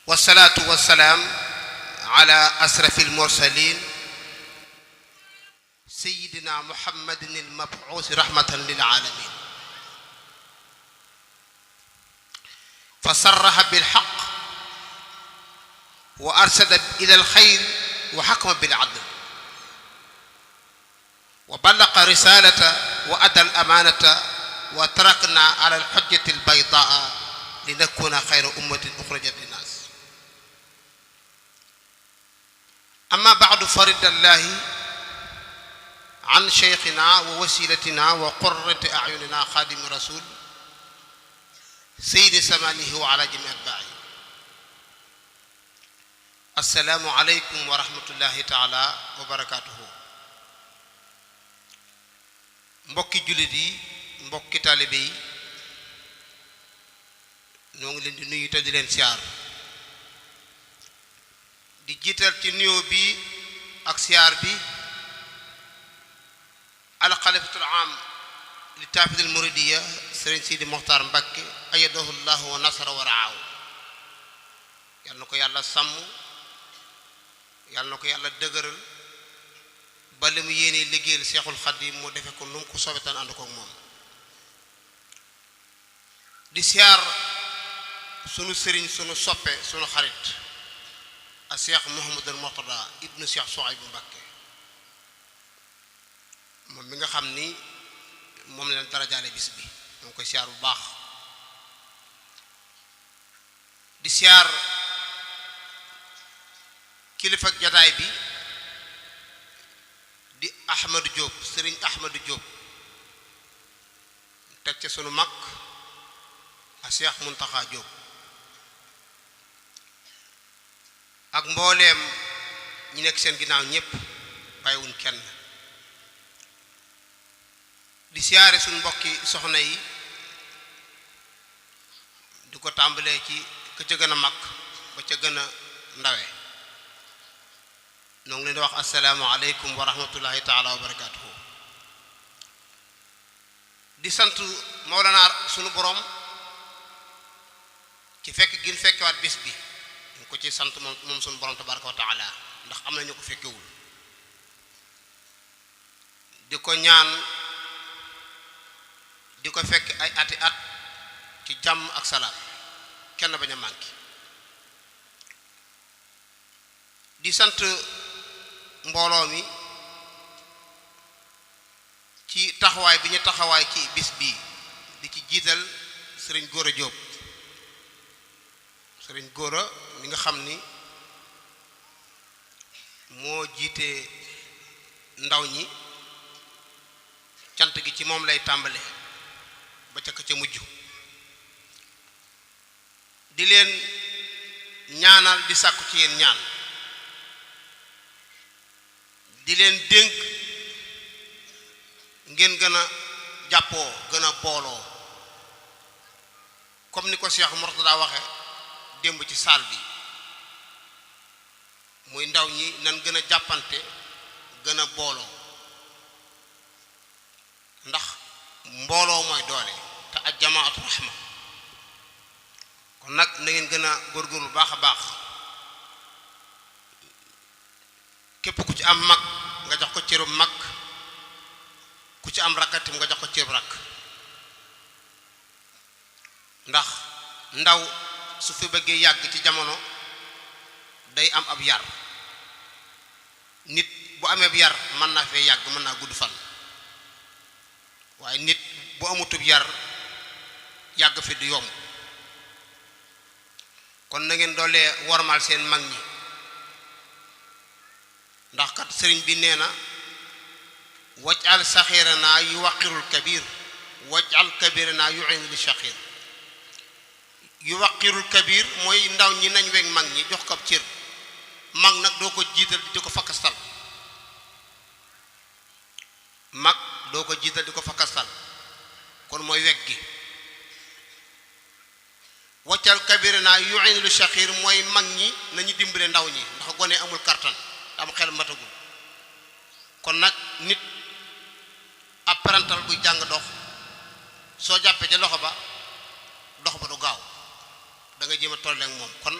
والصلاة والسلام على أشرف المرسلين سيدنا محمد المبعوث رحمة للعالمين فصرح بالحق وأرشد إلى الخير وحكم بالعدل وبلغ رسالة وأدى الأمانة وتركنا على الحجة البيضاء لنكون خير أمة أخرجت للناس. أما بعد فرد الله عن شيخنا ووسيلتنا وقرة أعيننا خادم الرسول سيد زمانه وعلى جميع أتباعه. السلام عليكم ورحمة الله تعالى وبركاته. mbokki jullit yi mbokki taalibe yi ñoo ngi leen di nuyu te di leen siyaar di jiital ci nuyoo bi ak siyaar bi al xalifatul aam li taafidil muridiya sëriñ Sidi Moxtaar Mbakke ayadahu llahu wa nasara wa raahu. yal na ko yàlla sàmm, yal na ko yàlla dëgëral ba li mu yéene liggéeyal Seexul Xadiim mu defe ko nu mu ko soobee tan ànd koog moom. di siyaar sunu sëriñ sunu soppe sunu xarit a Seex Muhammadul Murtada ibnu Seex Suhaybu Mbakke moom mi nga xam ni moom leen darajaale bis bi moo koy siyaar bu baax. di siyaar kilifa jataay bi di Ahmadou Diop sëriñ Ahmadou Diop teg ca sunu mag a Seex Muntaxa Diop ak mbooleem ñi nekk seen ginnaaw ñépp bàyyiwuñ kenn. di siyaare suñ mbokki soxna yi di ko tàmbalee ci ka ca gën a mag ba ca gën a ndawe. noo ngi leen di wax assalaamu aleykum wa rahmatullahi taala wa barakatuhu. di sant Mawlana sunu borom ci fekk gin fekkewaat bis bi ñu ko ci sant moom sunu borom tabaraka wa taala ndax am na ñu ko fekkewul. di ko ñaan di ko fekk ay ati at ci jàmm ak salaam kenn bañ a manqué. di sant mbooloo mi ci taxawaay bi ñu taxawaay ci bis bii di ci jiital sëriñ Góora Jóob sëriñ Góora mi nga xam ni moo jiite ndaw ñi cant gi ci moom lay tàmbale ba ca ka ca mujj. di leen ñaanal di sàkku ci yéen ñaan di leen dénk ngeen gën a jàppoo gën a booloo comme ni ko Cheikh Mourtada waxe démb ci saal bi muy ndaw ñi nan gën a jàppante gën a booloo ndax mbooloo mooy doole te ak jamaatu rahma. kon nag na ngeen gën a góorgóorlu baax a baax képp ku ci am mag nga jox ko cëru mag ku ci am rakkatim nga jox ko cëru rakk ndax ndaw su fi bëggee yàgg ci jamono day am ab yar. nit bu amee ab yar mën naa fee yàgg mën naa gudd fan waaye nit bu amutub yar yàgg fi du yomb. kon na ngeen doolee wormal seen mag ñi ndax kat sëriñ bi nee na wajal saxiirana yu waqirul kabir wajal kabirana yu in li saxiir. yu waqirul kabir mooy ndaw ñi nañ weg mag ñi jox ko ab cër. mag nag doo ko jiital di ko fakkastal mag doo ko jiital di ko fakkastal kon mooy weg gi. waccal kabirina yu'inu lu shakhir mooy mag ñi nañu dimbale ndaw ñi ndax gone amul kartan am xel matagul. kon nag nit ab parental buy jàng dox soo jàppee ca loxo ba dox ba du gaaw da nga jéem a toll ak moom. kon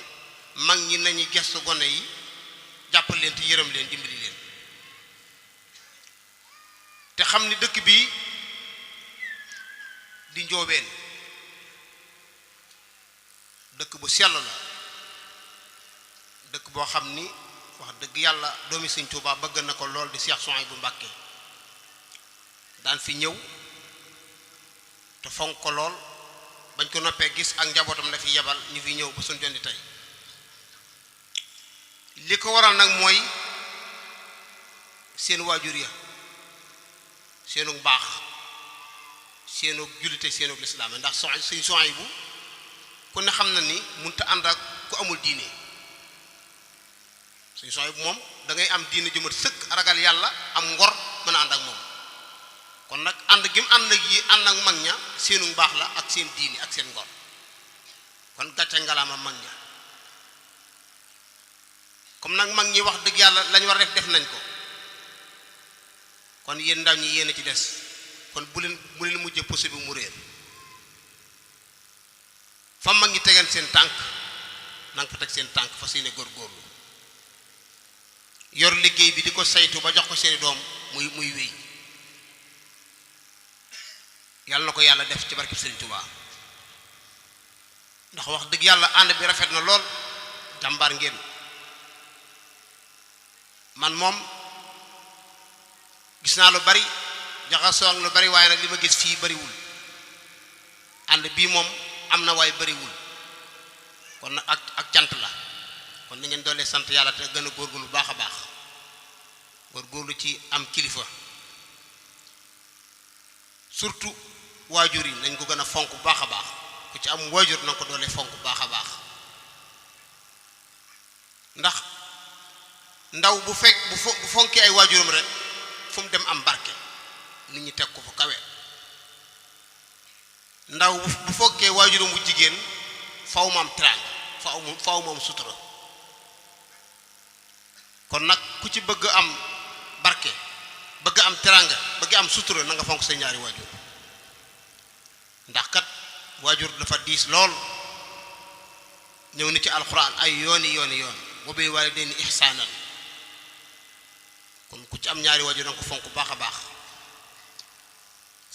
mag ñi nañu gestu gone yi jàppal leen te yërëm leen dimbali leen te xam ni dëkk bi di Njoobeen dëkk bu sell la dëkk boo xam ni wax dëgg yàlla doomi Sëñ Tuubaa bëgg na ko lool di Cheikh Souhaïbou Mbacké daan fi ñëw te fonk ko lool bañ ko noppee gis ak njabootam la fi yebal ñu fi ñëw ba suñ jondi tey li ko waral nag mooy seen waajur ya seenu baax seenu jullite seenu lislaam ndax Sëñ Souhaïbou ku ne xam na ni mënut a ànd ak ku amul diine Sëñ Souhaïbou moom da ngay am diine ju mat sëkk ragal yàlla am ngor mën a ànd ak moom kon nag ànd gi mu ànd ak mag ña seenu baax la ak seen diine ak seen ngor kon gàcce ngalaama mag ña comme nag mag ñi wax dëgg yàlla lañ war a def nañ ko kon yéen ndaw ñi yéen a ci des kon bu leen mujjee posé bi mu réer fa mag ñi tegeen seen tànk nanga fa teg seen tànk fa seeni góorgóorlu yor liggéey bi di ko saytu ba jox ko seeni doom muy wéy yàlla na ko yàlla def ci barke Sëriñ Tuubaa ndax wax dëgg yàlla ànd bi rafet na lool jàmbaar ngeen man moom gis naa lu bari jaxasoo ak lu bari waaye nag li ma gis fii bariwul ànd bii moom am na waaye bariwul kon nag ak cant la kon na ngeen doolee sant yàlla te gën a góorgóorlu baax a baax góorgóorlu ci am kilifa surtout waajur yi nañ ko gën a fonk bu baax a baax ku ci am waajur na ko doolee fonk bu baax a baax ndax ndaw bu fonkee ay waajuram rek fu mu dem am barke nit ñi teg ko fu kawe ndaw bu fonkee waajuram bu jigéen faw mu am teraanga faw mu am sutura kon nag ku ci bëgg am barke bëgg am teraanga bëgg am sutura na nga fonk sa ñaari waajur ndax kat waajur dafa diis lool ñëw ni ci alxuraan ay yooni wa bil waalidayni ihsaanan kon ku ci am ñaari waajur danga ko fonk baax a baax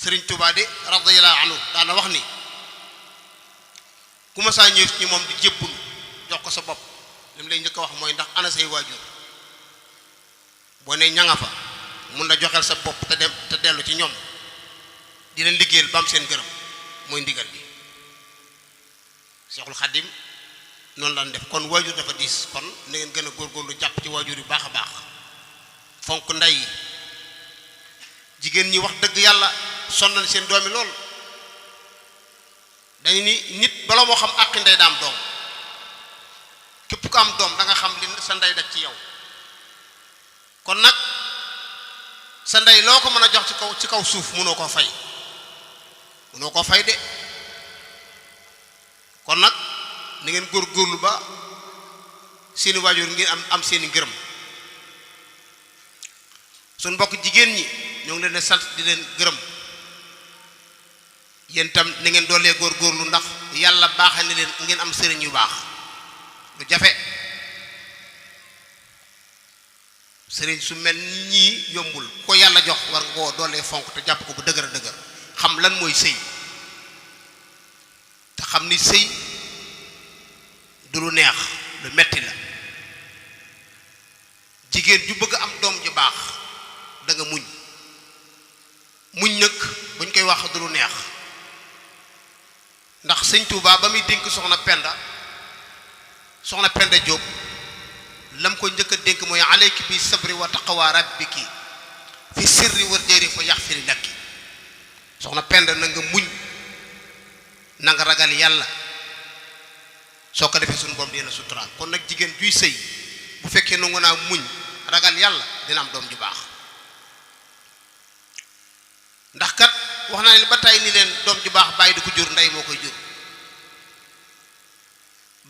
Sëriñ Tuubaa de radiyallahu anhu daana wax ni ku ma saa ñëw ci moom di jébbulu jox ko sa bopp li mu lay njëkk a wax mooy ndax ana say waajur boo ne ñanga fa mun la joxeel sa bopp te dellu ci ñoom di leen liggéeyal ba am seen gërëm mooy ndigal bi Seexul Xadim noonu lan def kon waajur dafa diis kon na ngeen gën a góorgóorlu jàpp ci waajur yu baax a baax fonk ndey yi jigéen ñi wax dëgg yàlla sonnal seen doomi lool dañu ni nit bala moo xam àqi ndey daam doom képp ku am doom da nga xam li sa ndey daj ci yow kon nag sa ndey loo ko mën a jox ci kaw suuf mënoo koo fay de kon nag ni ngeen góorgóorlu ba seeni waajur ngeen am seeni ngërëm suñ mbokk jigéen ñi ñoo ngi leen di sant di leen gërëm yéen tam ni ngeen doolee góorgóorlu ndax yàlla baaxa ne leen ngeen am sëriñ yu baax lu jafe sëriñ su mel ñii yombul ko yàlla jox war nga koo doolee fonk te jàpp ko bu dëgër xam lan mooy sëy te xam ni sëy du lu neex lu metti la jigéen ju bëgg am doom ju baax da nga muñ nag buñ koy wax du lu neex ndax Sëñ Tuubaa ba muy dénk soxna Penda Jóob lam ko njëkk a dénk mooy alayki bi sabri wa taqwa rabbiki fi sirri wa jahri fa yaxfiri laki soxna Penda na nga muñ na nga ragal yàlla soo ko defee suñu borom dina suturaal kon nag jigéen juy sëy bu fekkee nangu naa muñ ragal yàlla dina am doom ju baax ndax kat wax naa ne ba tey ni leen doom ju baax bàyyi du ko jur ndey moo koy jur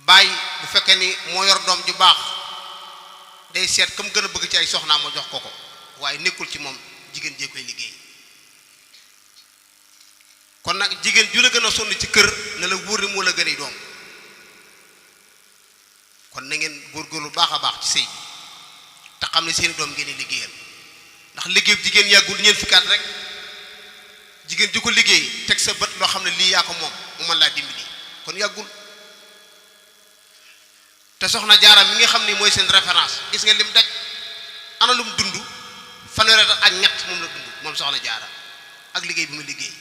bàyyi bu fekkee ni moo yor doom ju baax day seet comme gën a bëgg ci ay soxnaa ma jox ko waaye nekkul ci moom jigéen jee koy liggéey kon nag jigéen ju la gën a sonn ci kër na la wóor ni moo la gën a doom kon kon na ngeen góorgóorlu baax a baax ci sëy bi te xam ne seeni doom ngeen di liggéeyal ndax liggéey jigéen yàggul ñeent fukki at rek jigéen ji ko liggéey teg sa bët loo xam ne lii yaa ko moom mu mën laa dimbali kon yàggul te soxna Jaara mi nga xam ni mooy seen référence gis nga lim daj ana lum dund fanweeri at ak ñett moom la dund moom soxna Jaara ak liggéey bi mu liggéey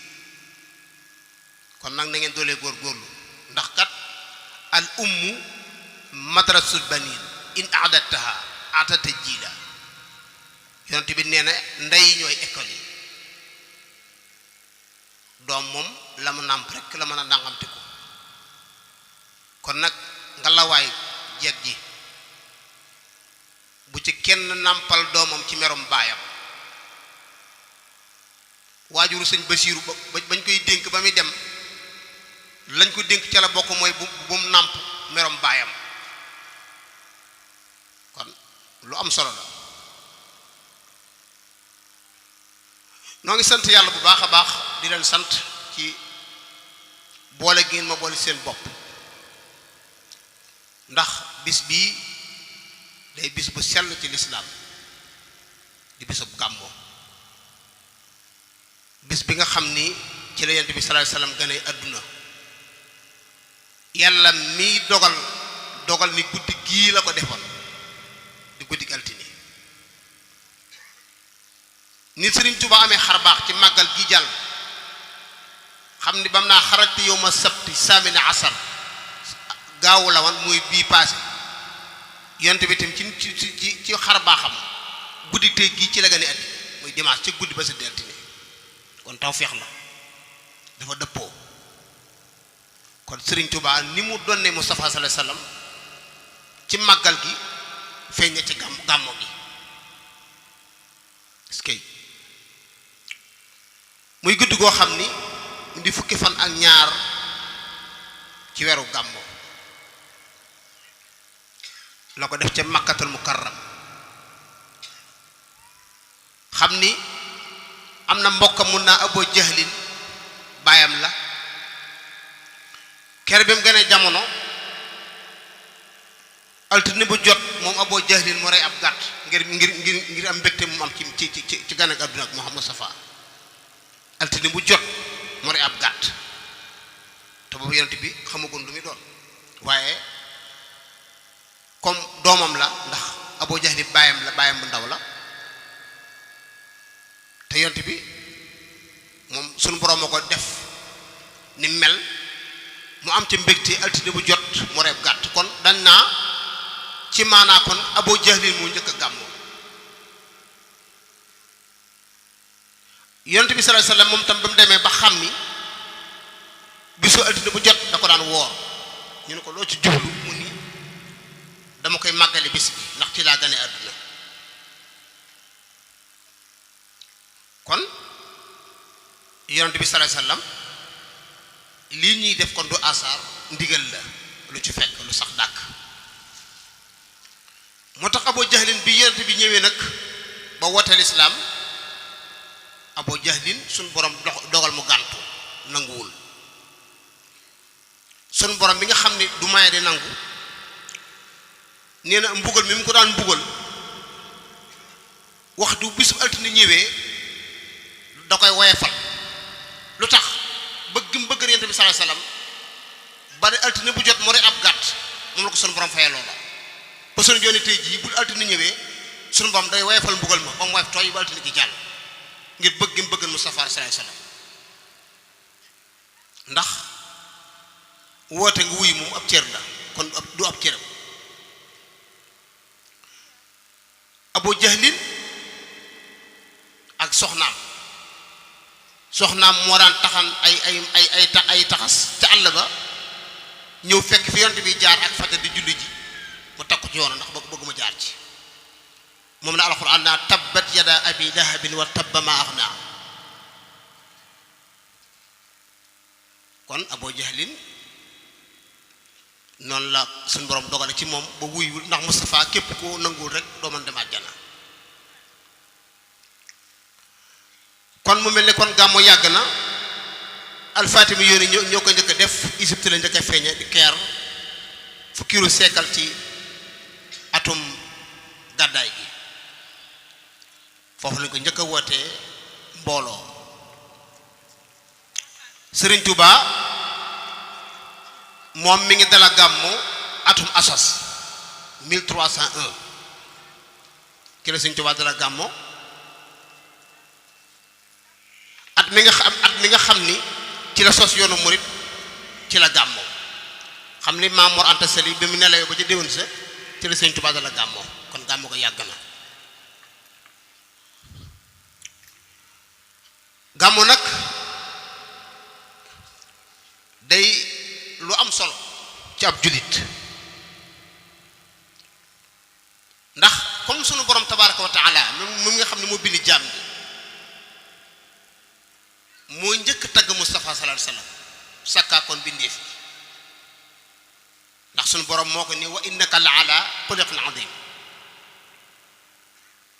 kon nag na ngeen doolee góorgóorlu ndax kat al ummu madrasul banin in aadattaha atata jiila yonent bi nee na ndey ñooy école yi doom moom la mu nàmp rek la mën a ndàngamte ko kon nag nga lawaay jeeg ji bu ci kenn nàmpal doomam ci merom baayam waajuru sëñ Basiiru bañ koy dénk ba muy dem lañ ko dénk ca la bokk mooy bu mu nàmp merom baayam kon lu am solo la noo ngi sant yàlla bu baax a baax di leen sant ci boole gi ngeen ma boole seen bopp ndax bis bii day bis bu sell ci lislaam di bisub gàmmoo bis bi nga xam ni ci la yonent bi sallallahu alayhi wasallam gane àdduna yàlla mi dogal ni guddi gii la ko defoon di guddi altine ni Sëriñ Tuubaa amee xar baax ci màggal gi jàll xam ni bam naa xarajtu yawma sabti saamina asar gaawu la wan muy bii paase yonent bi tam ci xar baaxam guddi tey gii ci la gane àddina muy dimanche ci guddi ba sa altine kon tawfeex la dafa dëppoo kon Sëriñ Tuubaa ni mu donne Mustafa sallallahu alayhi wasallam ci màggal gi feeñ na ci gàmmo gi est-ce muy guddi goo xam ni indi fukki fan ak ñaar ci weeru gàmmo la ko def ca Makkatul Mukarram xam ni am na mbokkam mun naa Abu Jahlin baayam la kere bi mu gënee jamono altine bu jot moom Abu Jahlin mu rey ab gàtt ngir am mbégte mu am ci gane ak àdduna ak Muhammad Mustafa altine bu jot mu rey ab gàtt te boobu yonent bi xamagoon lu muy doon waaye comme doomam la ndax Abu Jahlin baayam bu ndaw la te yonent bi moom sunu borom a ko def ni mel mu am ca mbégte altine bu jot mu reeb gàtt kon dañ naa ci maanaa kon Abu Jahlin moo njëkk a gàmmoo yonent bi sallallahu alayhi wasallam moom tam ba mu demee ba xam ni bisu altine bu jot da ko daan woor ñu ne ko loo ci jublu mu ni dama koy màggale bis bi ndax ci laa gane àdduna kon yonent bi sallallahu alayhi wasallam lii ñuy def kon du asaar ndigal la lu ci fekk lu sax dàkk moo tax Abu Jahlin bi yonent bi ñëwee nag ba wooteel islaam Abu Jahlin suñ borom dogal mu gàntu nanguwul suñ borom bi nga xam ne du maye di nangu nee na mbugal mi mu ko daan mbugal waxtu bisu altine ñëwee da koy woyefal lu tax bëgg yonent bi sallallahu alayhi wasallam bari altine bu jot mu rey ab gàtt moom la ko sunu borom fayee loola ba sunu jooni tey jii bu altine ñëwee sunu borom day woyefal mbugal ma ba mu woyef tooy ba altine ji jàll ngir bëgg gi mu bëgg Mustafa sallallahu alayhi wasallam ndax woote nga wuy moom ab cër la kon du ab cëram Abu Jahlin ak soxnaam moo daan taxan ay taxas ca àll ba ñëw fekk fi yonent bi jaar ak fajar di julli ji mu takku ci yoon ndax bëgg ma jaar ci moom la alxuraan naa tabbat yada abi lahabin wa tabba ma axna kon Abu Jahlin noonu la suñu borom dogale ci moom ba wuyul ndax Mustafa képp ko nanguwul rek doo mën dem àjjana kon mu mel ne kon gàmmu yàgg na alfatimi yooni ñoo ko njëkk a def Égypte la njëkk a feeñe di Caire fukkiiru siècle ci atum gàddaay gi foofu lañ ko njëkk a wootee mbooloo Serigne Touba moom mi ngi dala gàmmu atum asas 1301 ki la Serigne Touba dala gàmmu at mi nga xam ni ci la sos yoonu murit ci la gàmmu xam ni Maam Mor Anta Sali bi mu nelawee ba ci déwén sa ci la Serigne Touba dala gàmmu kon gàmmu ko yàgg na gàmmu nag day lu am solo ci ab julit ndax comme sunu borom tabaraka wa taala moom nga xam ne moo bind jaam bi moo njëkk tagg Mustafa sallallahu alayhi wasallam sakkaa kon bindeef ndax sunu borom moo ko ni wa innaka la ala xuluqin azim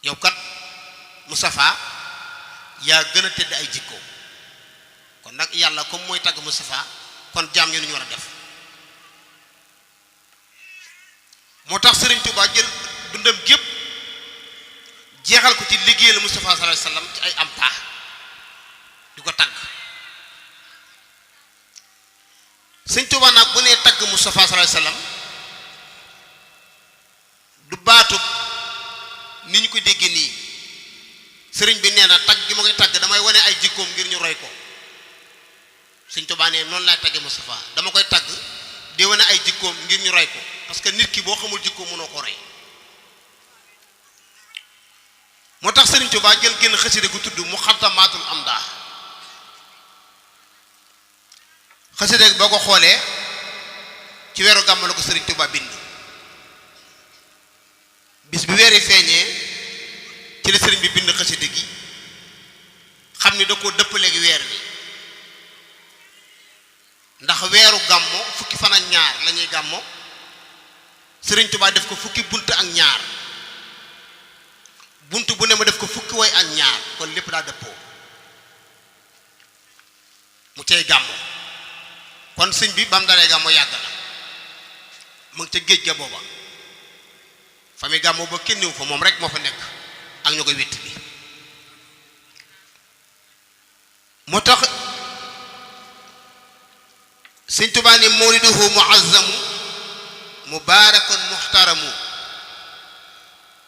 yow kat Mustafa yaa gën a tëdd ay jikko kon nag yàlla comme mooy tagg Mustafa kon jaam ñu ñu war a def moo tax Serigne Touba jël dundam gépp jeexal ko ci liggéeyal Mustafa sallallahu alayhi wasallam ci ay am paax di ko tagg Serigne Touba nag bu nee tagg Mustafa sallallahu alayhi wasallam du baatu ni ñu ko dégg nii sëriñ bi nee na tagg gi ma koy tagg damay wane ay jikkoom ngir ñu roy ko Sëriñ Tuubaa nee noonu laay tagge Mustafa dama koy tagg di wane ay jikkoom ngir ñu roy ko parce que nit ki boo xamul jikkoom mënoo ko roy moo tax Sëriñ Tuubaa jël génn xasida gu tudd Muxaddamaatul Amdaa xasida boo ko xoolee ci weeru gàmmu la ko Sëriñ Tuubaa bind bis bi weeri feeñee ci la sëriñ bi bind xasida gi xam ni da koo dëppaleegi weer bi ndax weeru gàmmo fukki fan ak ñaar la ñuy gàmmo sëriñ Tuubaa def ko fukki bunt ak ñaar bunt bu ne ma def ko fukki way ak ñaar kon lépp daa dëppoo mu cay gàmmo kon sëñ bi bam dalee gàmmo yàgg na mu ngi ca géej ga booba fa mi gàmmo ba kenn ñëw fa moom rek moo fa nekk ak ñu koy wétt bi moo tax Sëriñ Tuubaa ni mawliduhu muazzamu mubarakun muhtaramu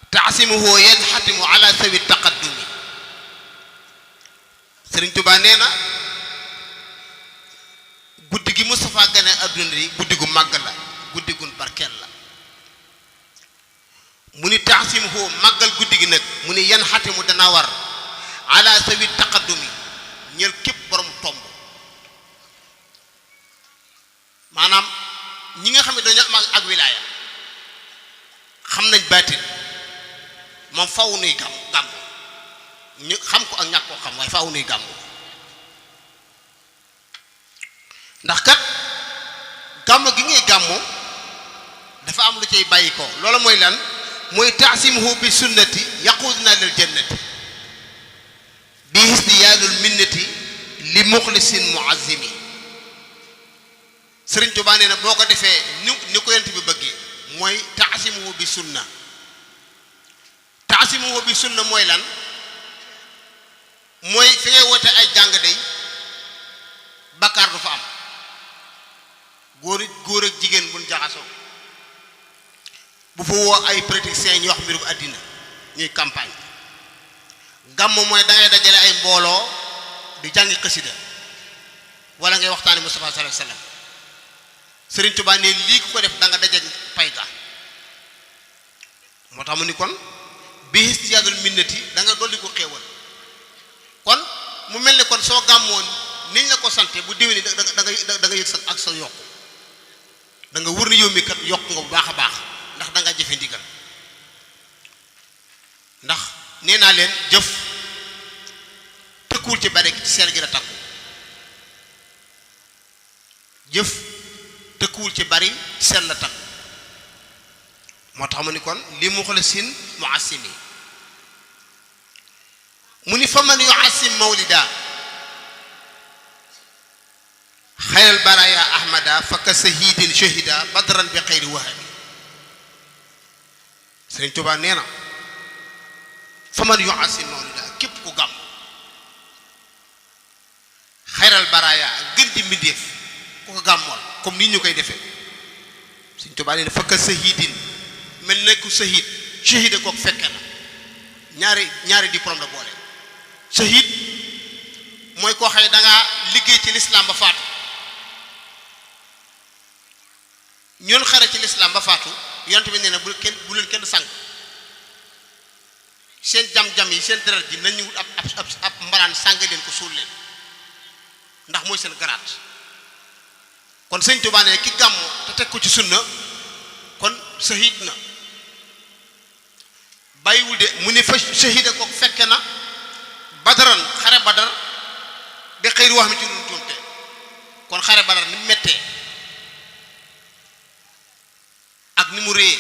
taasimuhu yanxatimu ala sawi taqaddumi Sëriñ Tuubaa nee na guddi gi Mustafa gane adduna yi guddi gu màgg la guddi gu barkeel la mu ni taasimuhu màggal guddi gi nag mu ni yanxatimu dana war ala sawi taqaddumi ñeel képp borom tomb maanaam ñi nga xam ne dañu am ak wilaaya xam nañ baatin moom faw nuy gàmm ñu xam ko ak ñàkk koo xam waaye faw nuy gàmm ndax kat gàmm gi ngay gàmmu dafa am lu cay bàyyi ko loolu mooy lan mooy taasimuhu bi sunnati yaquduna lil jannati bi hisdiyaadul minnati li muxlisin muazzimi Sëriñ Tuubaa nee na boo ko defee ni ko yent bi bëggee mooy taasimuhu bi sunna taasimuhu bi sunna mooy lan mooy fi ngay woote ay jàng day bakkaar du fa am góor ak jigéen buñ jaxasoo bu fa woo ay politiciens ñu wax mbiru àddina ñuy campagne gàmm mooy da ngay dajale ay mbooloo di jàngi xasida wala ngay waxtaane Mustafa sallallahu alayhi wasallam Sëriñ Tuubaa ne lii ku ko def da nga daje pay ga moo tax mu ni kon bi histiyaadul minnati da nga dolli ko xéewal kon mu mel ni kon soo gàmmoon niñ la ko sante bu déwéni da nga yëg sa ak sa yokku da nga wër ni yow mi kat yokk nga bu baax a baax ndax da nga jëfe ndigal ndax nee naa leen jëf tëkkuwul ci bare ci seel gi la takku jëf tëkkuwul ci bari ci seel la takku moo tax mu ni kon li muxlisin muassimi mu ni fa man yuassim mawlida xayral baraya ahmada fa ka sahidin shahida badran bi xayri wahabi Sëriñ Tuubaa nee na faman yu'asim mawlida képp ku gàmm xayral baraaya gën di mbindéef ku ko gàmmool comme nii ñu koy defee Sëriñ Tuubaa nee na fakka sahidin mel ne ku sahid shahida kook fekke na ñaari diplôme la boole shahid mooy koo xëy dangaa liggéey ci lislaam ba faatu ñoon xare ci lislaam ba faatu yonent bi nee na bu leen kenn sang seen jam-jam yi seen deret ji nañu ab mbaraan sàng leen ko suul leen ndax mooy seen garaat kon Sëñ Tuubaa ne ki gàmmu te teg ko ci sunna kon shahid na bàyyiwul de mu ne fa shahida ko fekke na badaran xare badar de xëyri wax mi ci lu juumte kon xare badar ni mu mettee ak ni mu réyee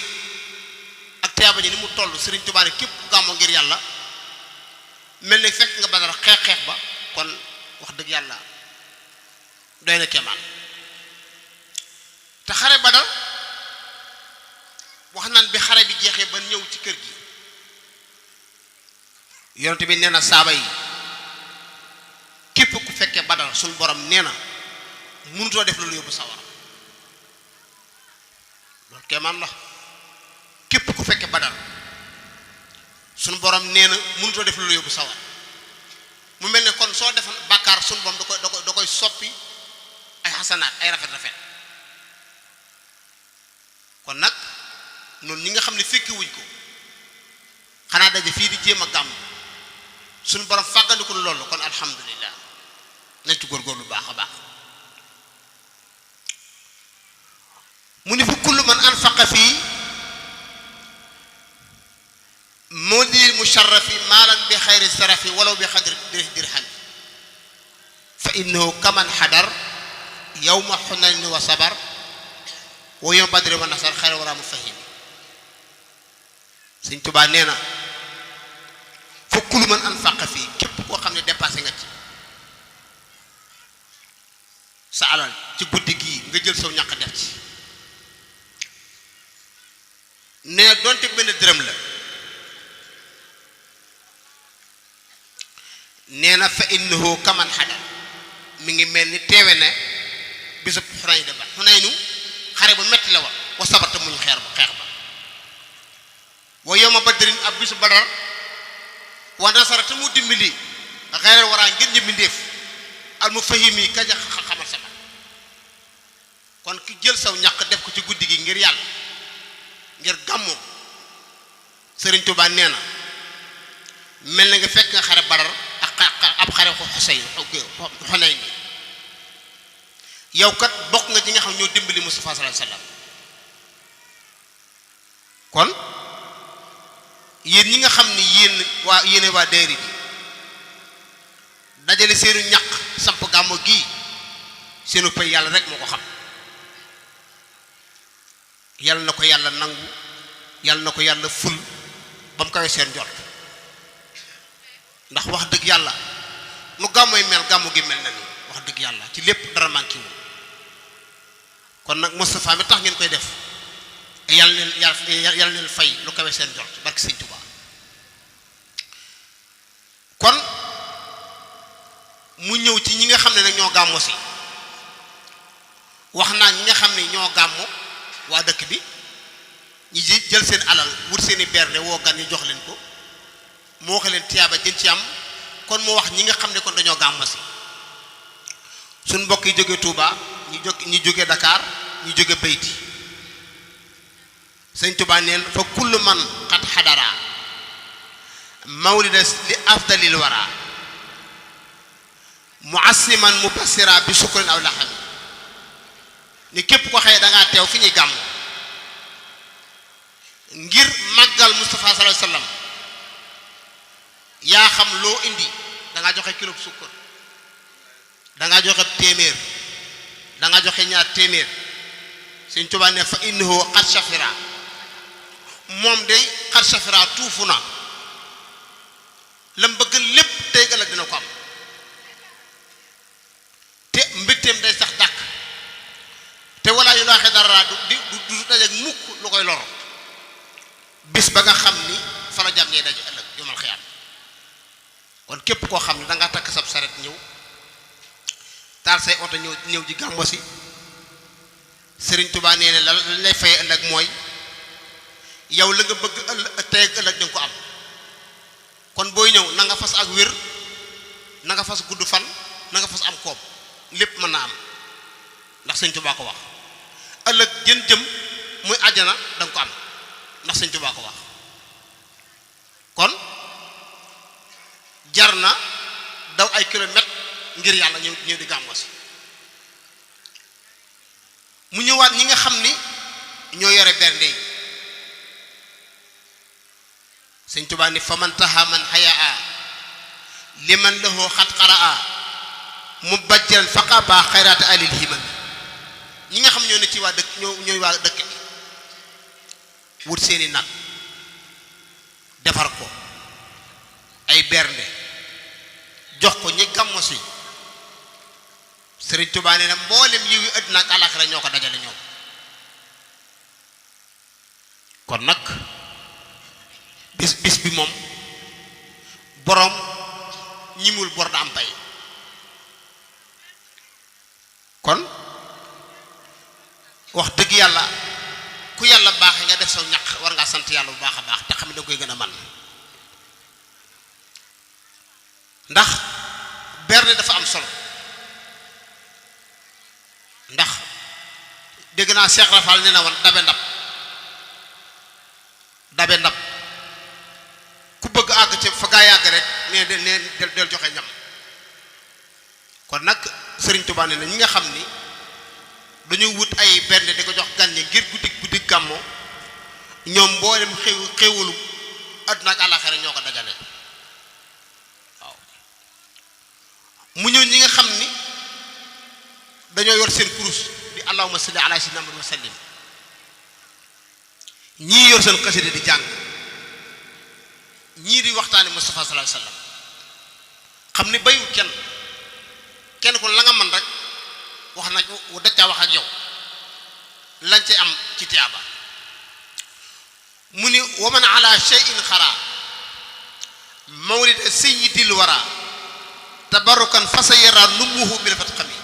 ak tiyaaba ji ni mu toll Sëriñ Tuubaa ne képp ku gàmmoo ngir yàlla mel ni fekk nga badar xeex ba kon wax dëgg yàlla doy na kéemaan te xare badar wax naan bi xare bi jeexee ba ñëw ci kër gi yonent bi nee na saaba yi képp ku fekkee badar suñu borom nee na mënutoo def loolu yóbbu sawara loolu kéemaan la képp ku fekkee badar suñu borom nee na mënutoo def loolu yóbbu sawara mu mel ne kon soo defan bàkkaar suñu borom da koy soppi ay xasanaat ay rafet kon nag noonu ñi nga xam ne fekki wuñ ko xanaa daje fii di jéem a gàmm suñu borom fàggandiku loolu kon alhamdulillah nañ ci góorgóorlu baax a baax mu ni fa kullu man anfaqa fii mawlidil musharrafi maalan bi xayri sarafi walaw bi xadri dirham fa innahu kaman xadar yawma xunayn wa sabar wa yawma badri wa nasar xayra wara mu fahim Sëñ Tuubaa nee na fa kullu man anfaqa fii képp koo xam ne dépassé nga ci sa alal ci guddi gii nga jël saw ñàkk def ci nee doonte benn dërëm la nee na fa innahu kaman xadar mi ngi mel ni teewe ne bisub Xunayn de ba Xunaynu xare bu metti la war wa sabarta muñ xeex ba wa yawma badrin ab bisu badar wa nasara te mu dimbali xeeral waraa ngir ñi mbindéef al mu fahim yi kaja xamal sama kon ki jël saw ñàq def ko ci guddi gi ngir yàlla ngir gàmmoo Sëriñ Tuubaa nee na mel na nga fekk nga xare badar ak ab xare Xunayn ni yow kat bokk nga ci nga xam ñoo dimbali Mustafa sallallahu alayhi wasallam kon yéen ñi nga xam ni yéen waa dayri bi dajale seenu ñaq samp gàmmo gii seenu pay yàlla rek moo ko xam yàlla na ko yàlla nangu yàlla na ko yàlla ful ba mu kawe seen jot ndax wax dëgg yàlla nu gàmmoy mel gàmmu gi mel na ni wax dëgg yàlla ci lépp dara manqué wu kon nag Moustapha mi tax ngeen koy def yàlla neen fay lu kawe seen jot barke Sëñ Tuubaa kon mu ñëw ci ñi nga xam ne nag ñoo gàmmo si wax naa ñi nga xam ne ñoo gàmmo waa dëkk bi ñi jël seen alal wut seeni berne woo gan yi jox leen ko moo wax leen tiyaaba jën ci am kon mu wax ñi nga xam ne kon dañoo gàmmo si suñ mbokk yi jóge Touba ñi jóge Dakar ñi jóge Beyti Sëñ Tuubaa neen fa kullu man xat xadara mawlida li afdalil wara muassiman mubassira bi sukrin aw laxam ni képp ko xëye dangaa teew fi ñuy gàmm ngir màggal Mustafa sallallahu alayhi wasallam yaa xam loo indi dangaa joxe kilo sukkar dangaa joxe téeméer dangaa joxe ñaar téeméer Sëñ Tuubaa ne fa innahu qad shafira moom day qad shafira tuufu na lam bëgg lépp tey ëllëg dina ko am te mbégteem day sax dàkk te walla yu laaxee dara du dajeek mukk lu koy lor bis ba nga xam ni fa la jàmm ñee daje ëllëg yomal xiyaam kon képp koo xam ne da nga takk sab saret ñëw taal say oto ñëw ji gàmmo si Sëriñ Tuubaa nee ne la lay fay ëllëg mooy yow la nga bëgg tey ak ëllëg da nga ko am kon booy ñëw na nga fas ak wér na nga fas gudd fan na nga fas am koom lépp mën naa am ndax Sëriñ Tuubaa ko wax ëllëg jëm muy àjjana da nga ko am ndax Sëriñ Tuubaa ko wax kon jar na daw ay kilomètres ngir yàlla ñëw di gàmmo si mu ñëwaat ñi nga xam ni ñoo yore bernde yi Sëriñ Tuubaa ni fa man taha man hayaa liman lahu xat qaraa mu bajjan faqaba xayraata alil himam ñi nga xam ñoo ne ci waa dëkk ñooy waa dëkk bi wut seeni nag defar ko ay bernde jox ko ñi gàmmo si Sëriñ Tuubaa nee na mboolem yiw yi àddina ak àllaaxira ñoo ko dajale ñoom kon nag bis bi moom boroom ñimul bor da am pay kon wax dëgg yàlla ku yàlla baaxe nga def saw ñaq war ngaa sant yàlla bu baax a baax te xam ne danga koy gën a man ndax bernde dafa am solo ndax dégg naa Cheikh Rafal nee na woon dabe ndab ku bëgg àgg ci fa gaa yàgg rek ne del joxe ñam kon nag Sëriñ Tuubaa nee na ñi nga xam ni dañuy wut ay bernde di ko jox gan ñi ngir guddi gàmmo ñoom mboolem xéewalu àdduna ak àllaaxira ñoo ko dajale waaw mu ñëw ñi nga xam ni dañoo yor seen kurus di allahumma salli ala sayyidina Muhammad wa sallim ñii yor seen xasida di jàng ñii di waxtaane Mustafa sallallahu alayhi wasallam xam ni bayu kenn ko la nga man rek wax na dacaa wax ak yow lañ ci am ci tiyaaba mu ni wa man ala shay'in xara mawlid sayyidil wara tabarrukan fasayara numuhu bil fatqami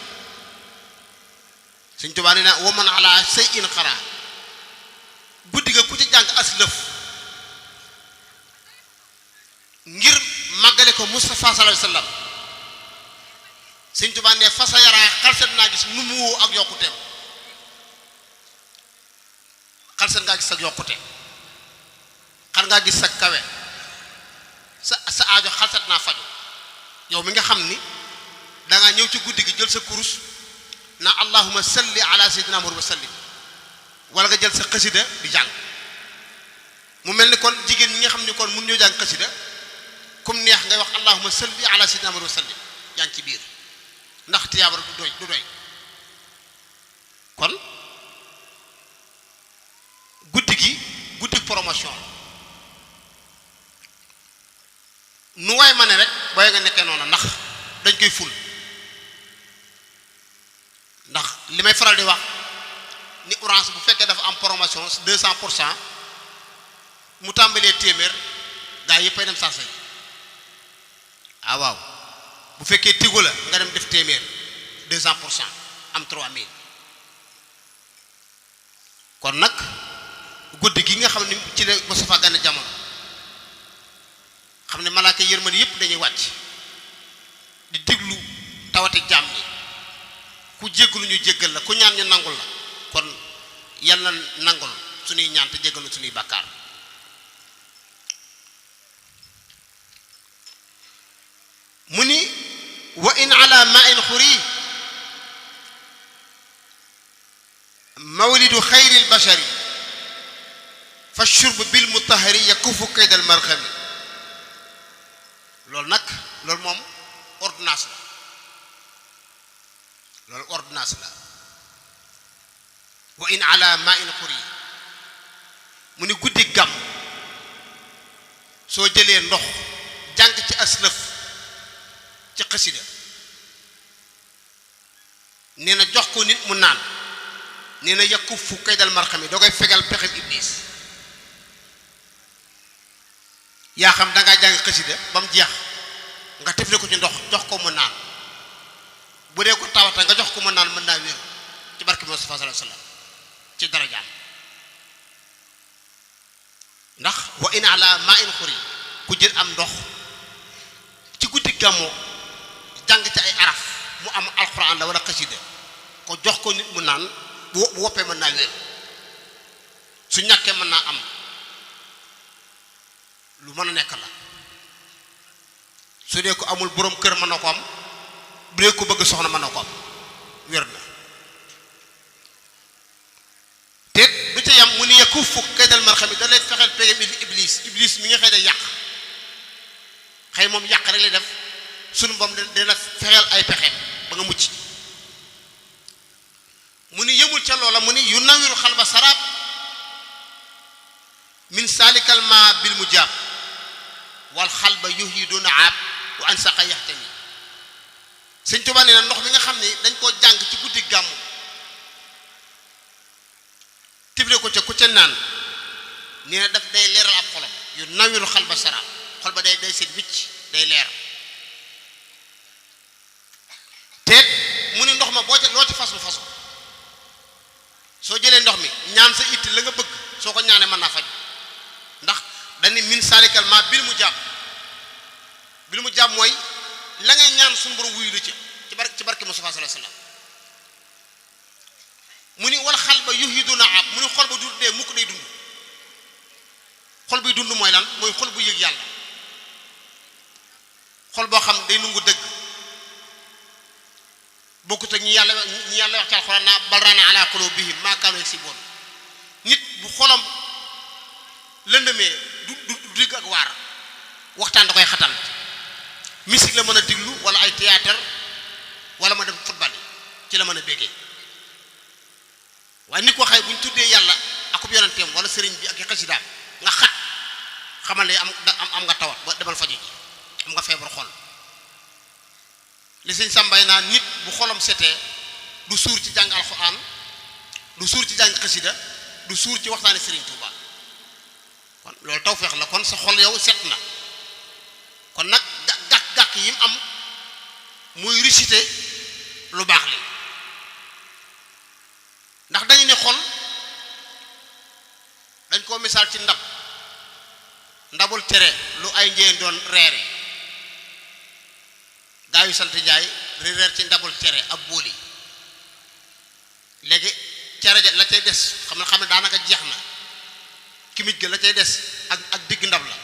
Sëriñ Tuubaa nee na wa man ala shay'in xara guddi ga ku ci jàng aslëf ngir màggale ko Mustafa sallallahu alayhi wasallam Sëriñ Tuubaa ne fasa yaraa xalset naa gis nu mu woo ak yokkuteem xalset ngaa gis ak yokkute xar ngaa gis sa kawe sa aajo xalset naa faju yow mi nga xam ni dangaa ñëw ci guddi gi jël sa kurus na allahumma salli ala sayyidina Muhammad wa sallim wala nga jël sa xasida di jàng mu mel ni kon jigéen ñi nga xam ni kon mun ñoo jàng xasida comme neex ngay wax allahumma salli ala sayyidina Muhammad wa sallim yaa ngi ci biir ndax tiyaabar du doy kon guddi promotion nu waay ma ne rek booy nga nekkee noonu ndax dañ koy ful ndax li may faral di wax ni orange bu fekkee dafa am promotion 200% mu tàmbalee téeméer gaa yëppay dem saa say waaw bu fekkee tigo la nga dem def téeméer 200% am 3000 kon nag guddi gi nga xam ne ci la Mustafa gane jamono xam ne malaaka yërmande yëpp dañuy wàcc di diglu tawati jaam ñi ku jéggalu ñu jéggal la ku ñaan ñu nangul la kon yàlla nangul suñuy ñaan te jéggalu suñuy bàkkaar mu ni wa in ala ma'in xuri mawlidu xayril bashari fa shurb bil mutahari yakufu kaydal marxami loolu nag loolu moom ordonnance la loolu ordonnance la wa in ala ma'in xuri mu ni guddi gàmm soo jëlee ndox jàng ci aslëf ci xasida nee na jox ko nit mu naan nee na yakkufu kaydal marxami da koy fegal pexeb iblis yaa xam da ngaa jàng xasida ba mu jeex nga tefle ko ci ndox jox ko mu naan bu dee ko tawata nga jox ko mu naan mën naa wér ci barke Mustafa sallallahu alayhi wasallam ci darajaam ndax wa in ala ma in xuri ku jël am ndox ci guddi gàmmoo jàng ci ay araf mu am alquran la wala xasida ko jox ko nit mu naan bu woppee mën naa wér su ñàkkee mën naa am lu mën a nekk la su dee ko amul borom kër mën na ko am bu dee ko bëgg soxna mën na ko am wér na te du ca yam mu ni yekku fukk kaydal marxami da lay fexeel pegem iblis mi nga xëy day yàq xëy moom yàq rek lay def sunu boom dina fexeel ay pexe ba nga mucc mu ni yëmul ca loola mu ni yu nawiru xalba sarab min salikal ma bil mujab wal xalba yuhiduna aab wa an saqa yaxtami Sëñ Tuubaa nee na ndox mi nga xam ne dañ koo jàng ci guddi gàmmu tibre ko ca ku ca naan nee na daf day leeral ab xolam yu nawiru xalba sarab xol ba day seet wicc day leer teet mu ni ndox ma boo ca loo ci fas lu fasu soo jëlee ndox mi ñaan sa itti la nga bëgg soo ko ñaanee mën naa faj ndax dañu min salikal ma bil mu jàpp mooy la ngay ñaan suñu borom wuyu la ci barke Mustafa sallallahu alayhi wasallam mu ni wal xal ba yuhiduna ab mu ni xol ba du dee mukk day dund xol buy dund mooy lan mooy xol bu yëg yàlla xol boo xam day nungu dëgg bokkut ak ñi yàlla wax ci alxuraan naa bal raana ala qulubihim maa kaanu yaksibuun nit bu xolam lëndëmee du digg ak waar waxtaan da koy xatal musique la mën a diglu wala ay théâtre wala ma dem football yi ci la mën a béggee waaye nit ko xëy bu ñu tuddee yàlla akub yonenteem wala sëriñ bi ak i xasidaam nga xat xamal ne am nga tawat ba demal faju ji am nga feebar xol li sëñ sàmbay naa nit bu xolam setee du suur ci jàng alxuraan du suur ci jàng xasida du suur ci waxtaane sëriñ Tuuba kon loolu tawfeex la kon sa xol yow set na kon nag gàkk yi mu am muy réciter lu baax li ndax dañu ne xol dañ koo misaal ci ndabul tere lu ay njéen doon reere gaa yu sant Njaay reer ci ndabul tere ab bóoli léegi cere ja la cay des xam ne daanaka jeex na kimij ga la cay des ak digg ndab la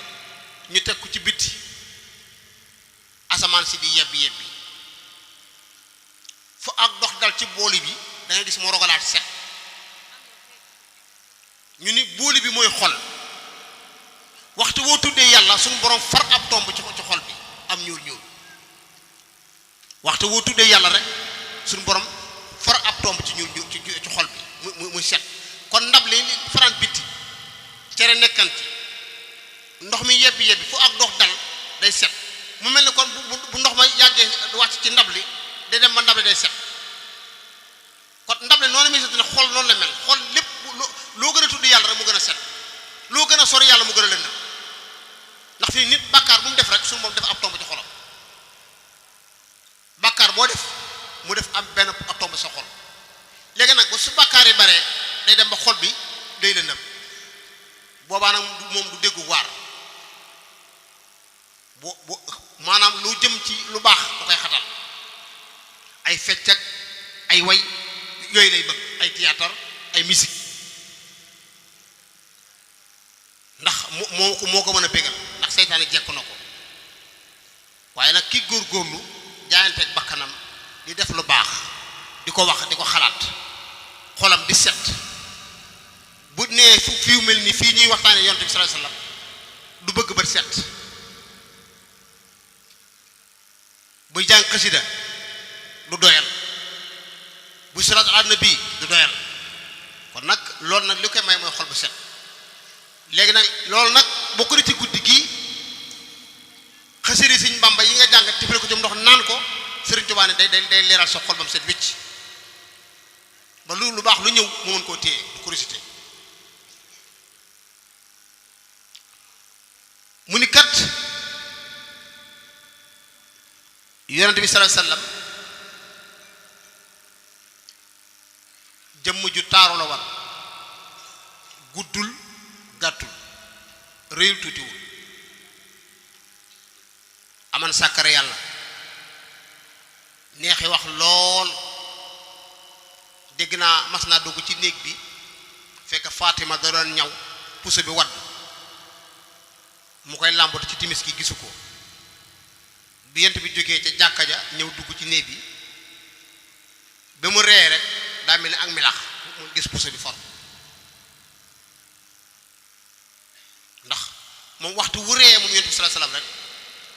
ñu teg ko ci bitti asamaan si di yebbi fu ak dox dal ci booli bi da ngay gis moo rogalaat set ñu ni booli bi mooy xol waxtu woo tuddee yàlla suñu borom far ab tomb ci xol bi am ñuul waxtu woo tuddee yàlla rek suñu borom far ab tomb ci xol bi muy set kon ndab li faraan bitti cere nekkanti ndox mi yebbi fu ak dox dal day set mu mel ni kon bu ndox ma yàggee wàcc ci ndab li day dem ba ndab li day set kon ndab li noonu muy set ne xol noonu la mel xol lépp loo gën a tudd yàlla rek mu gën a set loo gën a sori yàlla mu gën a lëndëm ndax fii nit bàkkaar bu mu def rek suñu moom def ab tomb ci xolam bàkkaar boo def mu def am benn ab tomb sa xol léegi nag ba su bàkkaar yi baree day dem ba xol bi day lëndëm boobaa nag moom du déggu waar bu maanaam lu jëm ci lu baax da koy xatal ay fecc ak ay way yooyu lay bëgg ay théâtre ay musique ndax moo ko mën a bégal ndax seytaane jekk na ko waaye nag ki góorgóorlu jaayanteeg bakkanam di def lu baax di ko wax di ko xalaat xolam di set bu nee fii mel ni fii ñuy waxtaane yonent bi sallallahu alayhi wasallam du bëgg bët set buy jàng xasida du doyal buy salaatu ala nabi du doyal kon nag loolu nag li koy may mooy xol bu set léegi nag loolu nag bokk na ci guddi gii xasida Sëriñ Bamba yi nga jàng tifale ko ci ndox naan ko Sëriñ Tuubaa ne day leeral sa xol bam set wicc ba lu baax lu ñëw mu mën koo téye du curiosité mu ni kat yonent bi sallallahu alayhi wasallam jëmm ju taaru la war guddul gàttul réyul tuutiwul aman sàkkare yàlla neexi wax lool dégg naa mas naa dugg ci néeg bi fekk Fatima da doon ñaw puso bi wadd mu koy làmbatu ci timis gi gisu ko bi yent bi jógee ca jàkka ja ñëw dugg ci néeg bi ba mu ree rek daa mel ni ak milax mu gis puso bi for ndax moom waxtu wu ree moom yonent bi sallallahu alayhi wasallam rek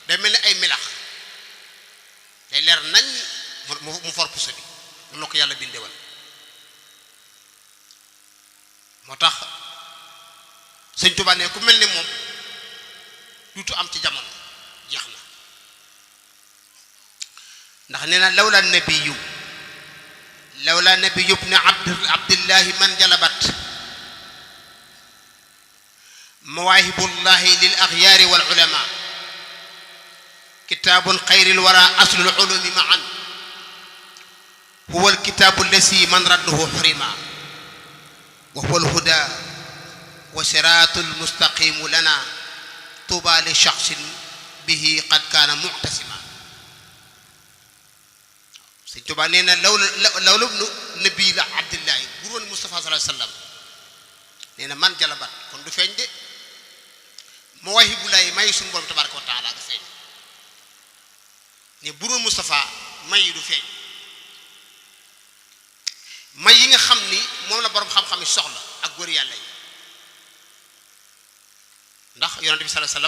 day mel ni ay milax day leer nañ mu for puso bi mun na ko yàlla bindewal moo tax sëñ Tuubaa ne ku mel ni moom duutu am ci jamono jeex na ndax nee na lawla nabiyu ibn abdillahi man jalabat mawaahibullahi lil axyaari wal ulama kitaabun xayril wara aslul ulumi maan huwa alkitaabu allasi man radduhu xurima wa huwa alhuda wa siraatul mustaqimu lana tuuba li shaxsin bihi qad kaana muctasima sëñ Tuubaa nee na lawla nabi la abdillahi bu doon Mustafa sallallahu alayhi wasallam nee na man jalabat kon du feeñ de mawaahibullahi may suñu borom tabaraka wa taala nga feeñ ne bu doon Mustafa may yi du feeñ may yi nga xam ni moom la borom xam-xam yi soxla ak góor yàlla yi ndax yonent bi sallallahu alayhi wasallam